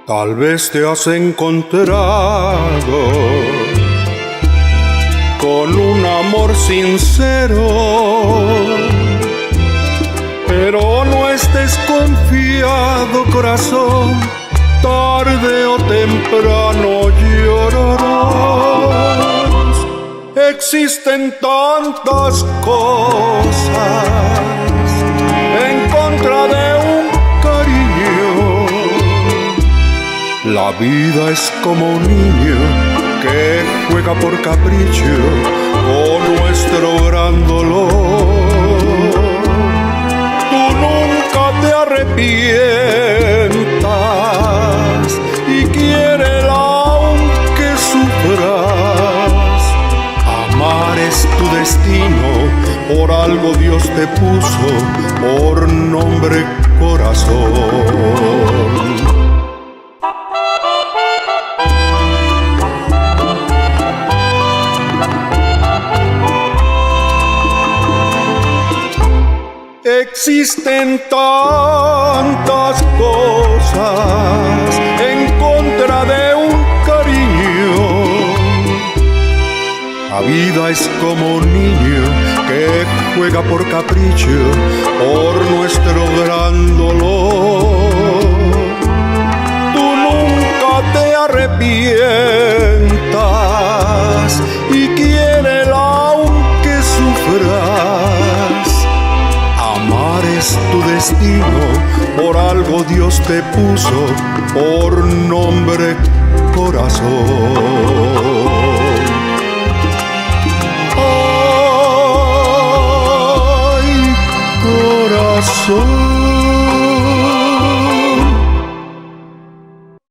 Tal vez te has encontrado con un amor sincero, pero no estés confiado, corazón, tarde o temprano llorarás. Existen tantas cosas en contra de un cariño. La vida es como un niño que juega por capricho con nuestro gran dolor. Tú nunca te arrepientas y quiérela aunque sufras. Amar es tu destino, por algo Dios te puso por nombre corazón. Existen tantas cosas en contra de un cariño. La vida es como un niño que juega por capricho, por nuestro gran dolor. Tú nunca te arrepientas y quiérela aunque sufras. Amar es tu destino, por algo Dios te puso por nombre corazón. Ay, corazón.